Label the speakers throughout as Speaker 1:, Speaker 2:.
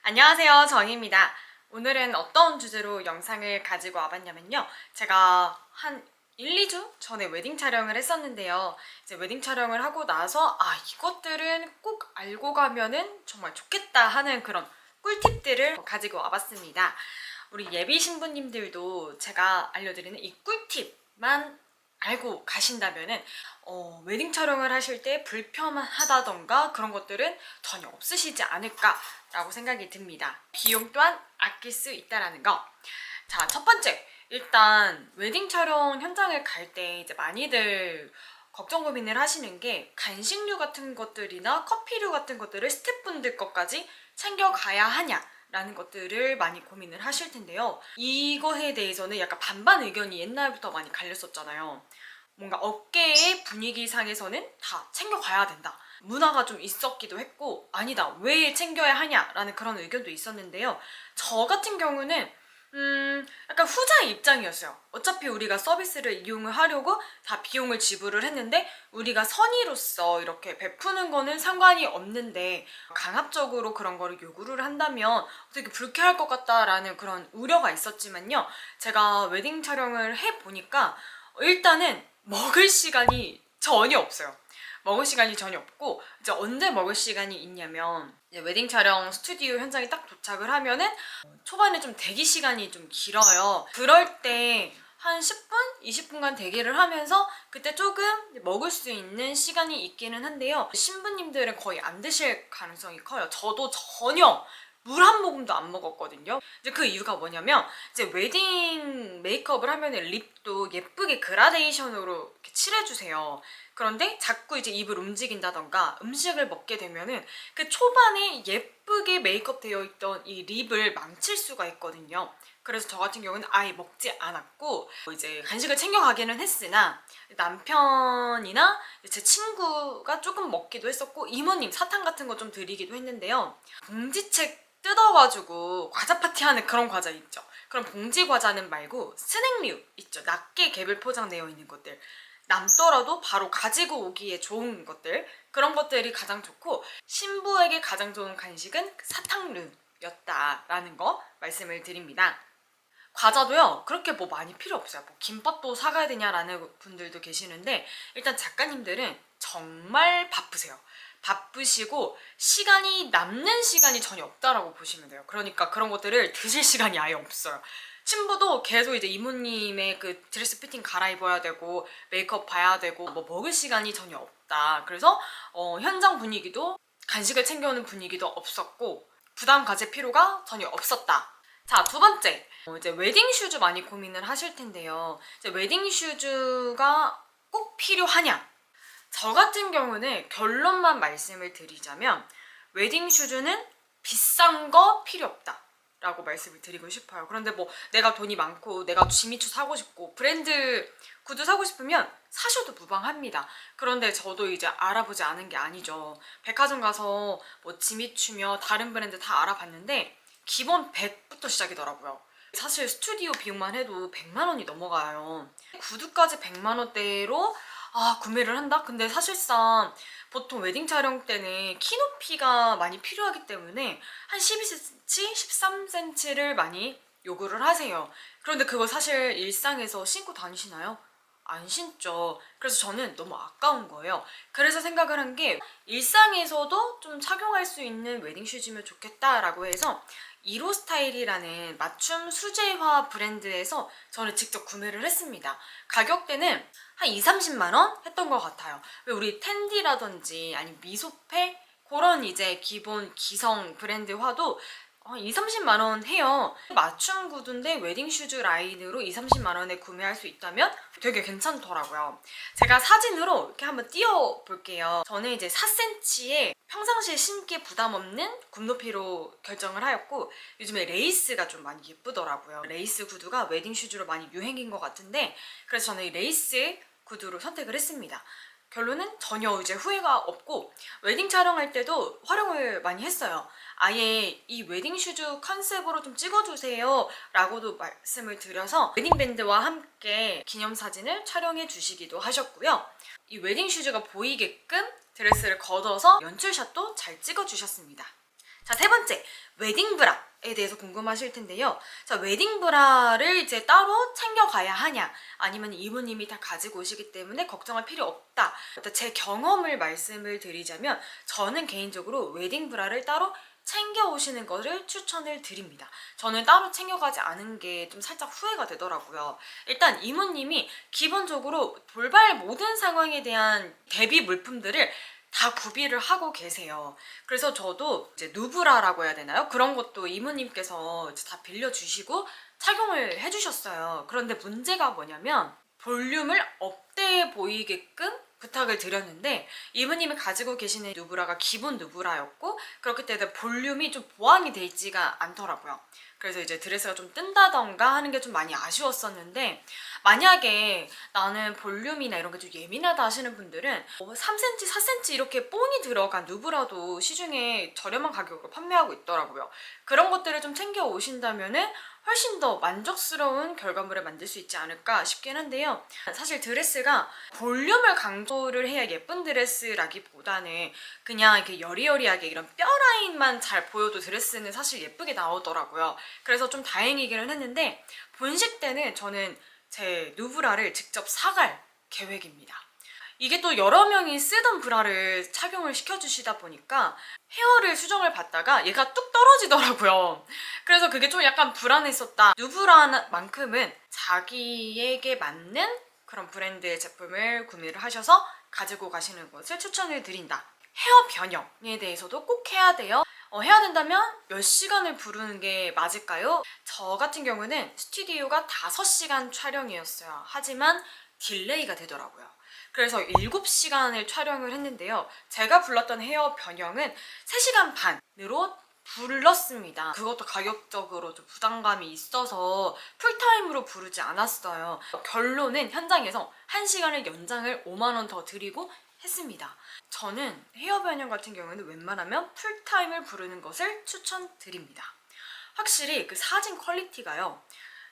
Speaker 1: 안녕하세요, 정희입니다. 오늘은 어떤 주제로 영상을 가지고 와봤냐면요. 제가 한 1, 2주 전에 웨딩 촬영을 했었는데요. 이제 웨딩 촬영을 하고 나서 이것들은 꼭 알고 가면은 정말 좋겠다 하는 그런 꿀팁들을 가지고 와봤습니다. 우리 예비 신부님들도 제가 알려드리는 이 꿀팁만 알고 가신다면은 웨딩 촬영을 하실 때 불편하다던가 그런 것들은 전혀 없으시지 않을까라고 생각이 듭니다. 비용 또한 아낄 수 있다라는 거. 자, 첫 번째. 일단 웨딩 촬영 현장을 갈 때 이제 많이들 걱정 고민을 하시는 게 간식류 같은 것들이나 커피류 같은 것들을 스태프분들 것까지 챙겨가야 하냐 라는 것들을 많이 고민을 하실 텐데요. 이거에 대해서는 약간 반반 의견이 옛날부터 많이 갈렸었잖아요. 뭔가 업계의 분위기상에서는 다 챙겨가야 된다. 문화가 좀 있었기도 했고, 아니다, 왜 챙겨야 하냐라는 그런 의견도 있었는데요. 저 같은 경우는 약간 후자의 입장이었어요. 어차피 우리가 서비스를 이용을 하려고 다 비용을 지불을 했는데 우리가 선의로서 이렇게 베푸는 거는 상관이 없는데 강압적으로 그런 거를 요구를 한다면 되게 불쾌할 것 같다라는 그런 우려가 있었지만요. 제가 웨딩 촬영을 해보니까 일단은 먹을 시간이 전혀 없어요. 먹을 시간이 전혀 없고 이제 언제 먹을 시간이 있냐면 이제 웨딩 촬영 스튜디오 현장에 딱 도착을 하면은 초반에 좀 대기 시간이 좀 길어요. 그럴 때 한 10분, 20분간 대기를 하면서 그때 조금 먹을 수 있는 시간이 있기는 한데요. 신부님들은 거의 안 드실 가능성이 커요. 저도 전혀 물 한 모금도 안 먹었거든요. 이제 그 이유가 뭐냐면 이제 웨딩 메이크업을 하면 립도 예쁘게 그라데이션으로 이렇게 칠해주세요. 그런데 자꾸 이제 입을 움직인다던가 음식을 먹게 되면은 그 초반에 예쁘게 메이크업 되어 있던 이 립을 망칠 수가 있거든요. 그래서 저 같은 경우는 아예 먹지 않았고 이제 간식을 챙겨가기는 했으나 남편이나 제 친구가 조금 먹기도 했었고 이모님 사탕 같은 거 좀 드리기도 했는데요. 봉지책 뜯어가지고 과자 파티하는 그런 과자 있죠. 그럼 봉지 과자는 말고 스낵류 있죠. 낮게 개별 포장되어 있는 것들. 남더라도 바로 가지고 오기에 좋은 것들, 그런 것들이 가장 좋고 신부에게 가장 좋은 간식은 사탕류였다라는 거 말씀을 드립니다. 과자도요 그렇게 뭐 많이 필요 없어요. 뭐 김밥도 사가야 되냐라는 분들도 계시는데 일단 작가님들은 정말 바쁘세요. 바쁘시고 시간이 남는 시간이 전혀 없다라고 보시면 돼요. 그러니까 그런 것들을 드실 시간이 아예 없어요. 신부도 계속 이제 이모님의 그 드레스 피팅 갈아입어야 되고 메이크업 봐야 되고 뭐 먹을 시간이 전혀 없다. 그래서 현장 분위기도 간식을 챙겨오는 분위기도 없었고 부담 가질 필요가 전혀 없었다. 자, 두 번째. 이제 웨딩 슈즈 많이 고민을 하실 텐데요. 이제 웨딩 슈즈가 꼭 필요하냐? 저 같은 경우는 결론만 말씀을 드리자면 웨딩 슈즈는 비싼 거 필요 없다 라고 말씀을 드리고 싶어요. 그런데 뭐 내가 돈이 많고 내가 지미추 사고 싶고 브랜드 구두 사고 싶으면 사셔도 무방합니다. 그런데 저도 이제 알아보지 않은 게 아니죠. 백화점 가서 뭐 지미추며 다른 브랜드 다 알아봤는데 기본 100부터 시작이더라고요. 사실 스튜디오 비용만 해도 100만 원이 넘어가요. 구두까지 100만 원대로 구매를 한다? 근데 사실상 보통 웨딩 촬영 때는 키 높이가 많이 필요하기 때문에 한 12cm, 13cm를 많이 요구를 하세요. 그런데 그거 사실 일상에서 신고 다니시나요? 안 신죠. 그래서 저는 너무 아까운 거예요. 그래서 생각을 한 게 일상에서도 좀 착용할 수 있는 웨딩 슈즈면 좋겠다라고 해서 이로 스타일이라는 맞춤 수제화 브랜드에서 저는 직접 구매를 했습니다. 가격대는 한 2, 30만 원 했던 것 같아요. 왜 우리 텐디라든지 아니 미소페 그런 이제 기본 기성 브랜드화도 2, 30만 원 해요. 맞춤 구두인데 웨딩 슈즈 라인으로 2, 30만 원에 구매할 수 있다면 되게 괜찮더라고요. 제가 사진으로 이렇게 한번 띄워 볼게요. 저는 이제 4cm에 평상시에 신기에 부담 없는 굽높이로 결정을 하였고 요즘에 레이스가 좀 많이 예쁘더라고요. 레이스 구두가 웨딩 슈즈로 많이 유행인 것 같은데 그래서 저는 이 레이스 구두로 선택을 했습니다. 결론은 전혀 이제 후회가 없고 웨딩 촬영할 때도 활용을 많이 했어요. 아예 이 웨딩 슈즈 컨셉으로 좀 찍어주세요 라고도 말씀을 드려서 웨딩밴드와 함께 기념사진을 촬영해 주시기도 하셨고요. 이 웨딩 슈즈가 보이게끔 드레스를 걷어서 연출샷도 잘 찍어주셨습니다. 자, 세 번째, 웨딩브라에 대해서 궁금하실 텐데요. 자, 웨딩브라를 이제 따로 챙겨가야 하냐, 아니면 이모님이 다 가지고 오시기 때문에 걱정할 필요 없다. 제 경험을 말씀을 드리자면 저는 개인적으로 웨딩브라를 따로 챙겨 오시는 것을 추천을 드립니다. 저는 따로 챙겨가지 않은 게 좀 살짝 후회가 되더라고요. 일단 이모님이 기본적으로 돌발 모든 상황에 대한 대비 물품들을 다 구비를 하고 계세요. 그래서 저도 이제 누브라라고 해야 되나요? 그런 것도 이모님께서 이제 다 빌려주시고 착용을 해주셨어요. 그런데 문제가 뭐냐면 볼륨을 업돼 보이게끔 부탁을 드렸는데 이모님이 가지고 계시는 누브라가 기본 누브라였고, 그렇기 때문에 볼륨이 좀 보완이 돼 있지가 않더라고요. 그래서 이제 드레스가 좀 뜬다던가 하는 게 좀 많이 아쉬웠었는데, 만약에 나는 볼륨이나 이런 게 좀 예민하다 하시는 분들은 3cm, 4cm 이렇게 뽕이 들어간 누브라도 시중에 저렴한 가격으로 판매하고 있더라고요. 그런 것들을 좀 챙겨 오신다면은 훨씬 더 만족스러운 결과물을 만들 수 있지 않을까 싶긴 한데요. 사실 드레스가 볼륨을 강조를 해야 예쁜 드레스라기보다는 그냥 이렇게 여리여리하게 이런 뼈 라인만 잘 보여도 드레스는 사실 예쁘게 나오더라고요. 그래서 좀 다행이기는 했는데, 본식 때는 저는 제 누브라를 직접 사갈 계획입니다. 이게 또 여러 명이 쓰던 브라를 착용을 시켜주시다 보니까 헤어를 수정을 받다가 얘가 뚝 떨어지더라고요. 그래서 그게 좀 약간 불안했었다. 누브라만큼은 자기에게 맞는 그런 브랜드의 제품을 구매를 하셔서 가지고 가시는 것을 추천을 드린다. 헤어 변형에 대해서도 꼭 해야 돼요. 해야 된다면 몇 시간을 부르는 게 맞을까요? 저 같은 경우는 스튜디오가 5시간 촬영이었어요. 하지만 딜레이가 되더라고요. 그래서 7시간을 촬영을 했는데요. 제가 불렀던 헤어 변형은 3시간 반으로 불렀습니다. 그것도 가격적으로 좀 부담감이 있어서 풀타임으로 부르지 않았어요. 결론은 현장에서 1시간을 연장을 5만 원 더 드리고 했습니다. 저는 헤어 변형 같은 경우는 웬만하면 풀타임을 부르는 것을 추천드립니다. 확실히 그 사진 퀄리티가요.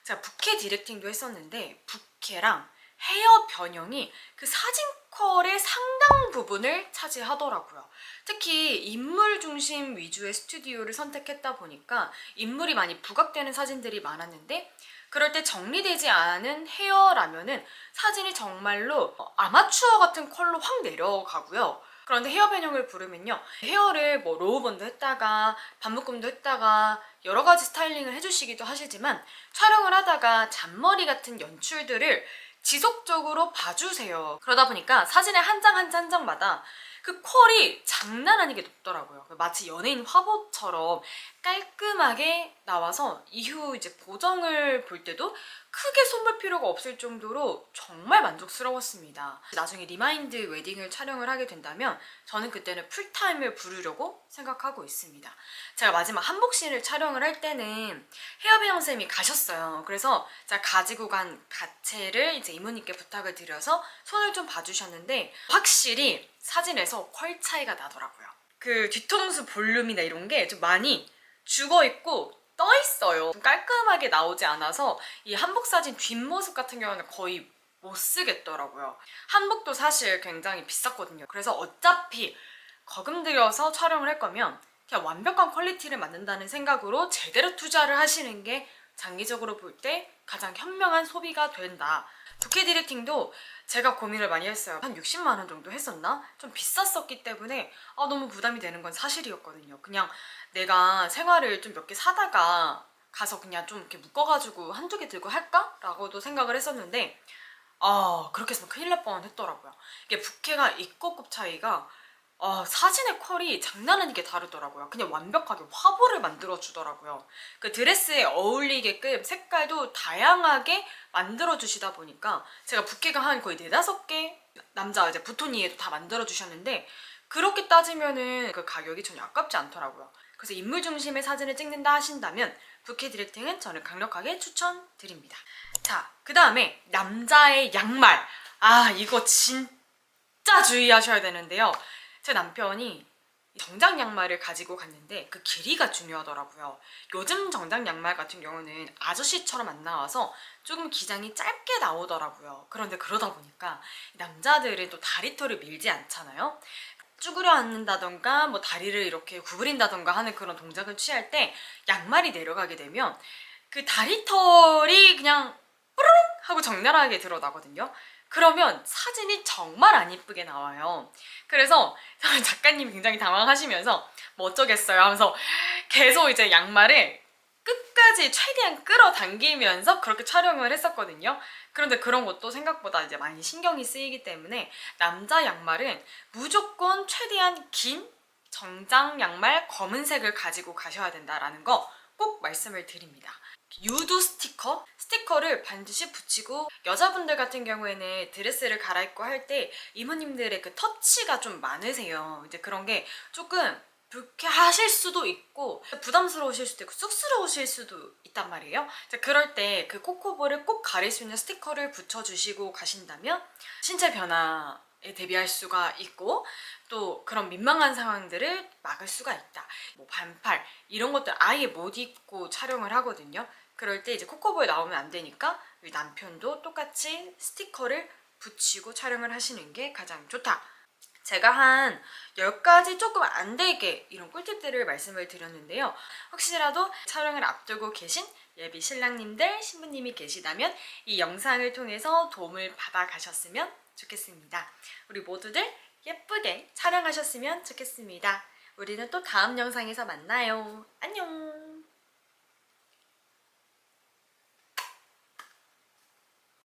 Speaker 1: 제가 부케 디렉팅도 했었는데 부케랑 헤어 변형이 그 사진 퀄의 상당 부분을 차지하더라고요. 특히 인물 중심 위주의 스튜디오를 선택했다 보니까 인물이 많이 부각되는 사진들이 많았는데, 그럴 때 정리되지 않은 헤어라면은 사진이 정말로 아마추어 같은 컬러 확 내려가고요. 그런데 헤어 변형을 부르면요, 헤어를 뭐 로우본도 했다가 반묶음도 했다가 여러 가지 스타일링을 해주시기도 하시지만, 촬영을 하다가 잔머리 같은 연출들을 지속적으로 봐주세요. 그러다 보니까 사진의 한 장 한 장마다 그 퀄이 장난 아니게 높더라고요. 마치 연예인 화보처럼 깔끔하게 나와서 이후 이제 보정을 볼 때도 크게 손볼 필요가 없을 정도로 정말 만족스러웠습니다. 나중에 리마인드 웨딩을 촬영을 하게 된다면 저는 그때는 풀타임을 부르려고 생각하고 있습니다. 제가 마지막 한복신을 촬영을 할 때는 헤어 배영쌤이 가셨어요. 그래서 제가 가지고 간 가채를 이제 이모님께 부탁을 드려서 손을 좀 봐주셨는데, 확실히 사진에서 퀄 차이가 나더라고요. 그 뒤통수 볼륨이나 이런 게 좀 많이 죽어있고 떠있어요. 좀 깔끔하게 나오지 않아서 이 한복 사진 뒷모습 같은 경우는 거의 못 쓰겠더라고요. 한복도 사실 굉장히 비쌌거든요. 그래서 어차피 거금 들여서 촬영을 할 거면 그냥 완벽한 퀄리티를 만든다는 생각으로 제대로 투자를 하시는 게 장기적으로 볼 때 가장 현명한 소비가 된다. 부케 디렉팅도 제가 고민을 많이 했어요. 한 60만 원 정도 했었나? 좀 비쌌었기 때문에 너무 부담이 되는 건 사실이었거든요. 그냥 내가 생활을 좀 몇 개 사다가 가서 그냥 좀 이렇게 묶어가지고 한두 개 들고 할까? 라고도 생각을 했었는데 그렇게 했으면 큰일 날 뻔했더라고요. 이게 부케가 입고급 차이가 사진의 퀄이 장난 아니게 다르더라고요. 그냥 완벽하게 화보를 만들어주더라고요. 그 드레스에 어울리게끔 색깔도 다양하게 만들어주시다 보니까 제가 부케가 한 거의 4-5개 남자 이제 부토니에도 다 만들어주셨는데, 그렇게 따지면은 그 가격이 전혀 아깝지 않더라고요. 그래서 인물 중심의 사진을 찍는다 하신다면 부케 디렉팅은 저는 강력하게 추천드립니다. 자, 그 다음에 남자의 양말. 이거 진짜 주의하셔야 되는데요. 제 남편이 정장 양말을 가지고 갔는데 그 길이가 중요하더라고요. 요즘 정장 양말 같은 경우는 아저씨처럼 안 나와서 조금 기장이 짧게 나오더라고요. 그런데 그러다 보니까 남자들은 또 다리털을 밀지 않잖아요. 쭈그려 앉는다던가 뭐 다리를 이렇게 구부린다던가 하는 그런 동작을 취할 때 양말이 내려가게 되면 그 다리털이 그냥 뿌르릉 하고 적나라하게 드러나거든요. 그러면 사진이 정말 안 이쁘게 나와요. 그래서 작가님이 굉장히 당황하시면서 뭐 어쩌겠어요 하면서 계속 이제 양말을 끝까지 최대한 끌어당기면서 그렇게 촬영을 했었거든요. 그런데 그런 것도 생각보다 이제 많이 신경이 쓰이기 때문에 남자 양말은 무조건 최대한 긴 정장 양말 검은색을 가지고 가셔야 된다라는 거 꼭 말씀을 드립니다. 유도 스티커를 반드시 붙이고, 여자분들 같은 경우에는 드레스를 갈아입고 할 때 이모님들의 그 터치가 좀 많으세요. 이제 그런 게 조금 불쾌하실 수도 있고 부담스러우실 수도 있고 쑥스러우실 수도 있단 말이에요. 그럴 때 그 코코볼을 꼭 가릴 수 있는 스티커를 붙여주시고 가신다면 신체 변화에 대비할 수가 있고 또 그런 민망한 상황들을 막을 수가 있다. 뭐 반팔 이런 것들 아예 못 입고 촬영을 하거든요. 그럴 때 이제 코코볼 나오면 안 되니까 우리 남편도 똑같이 스티커를 붙이고 촬영을 하시는 게 가장 좋다. 제가 한 10가지 조금 안 되게 이런 꿀팁들을 말씀을 드렸는데요. 혹시라도 촬영을 앞두고 계신 예비 신랑님들, 신부님이 계시다면 이 영상을 통해서 도움을 받아 가셨으면 좋겠습니다. 우리 모두들 예쁘게 촬영하셨으면 좋겠습니다. 우리는 또 다음 영상에서 만나요. 안녕!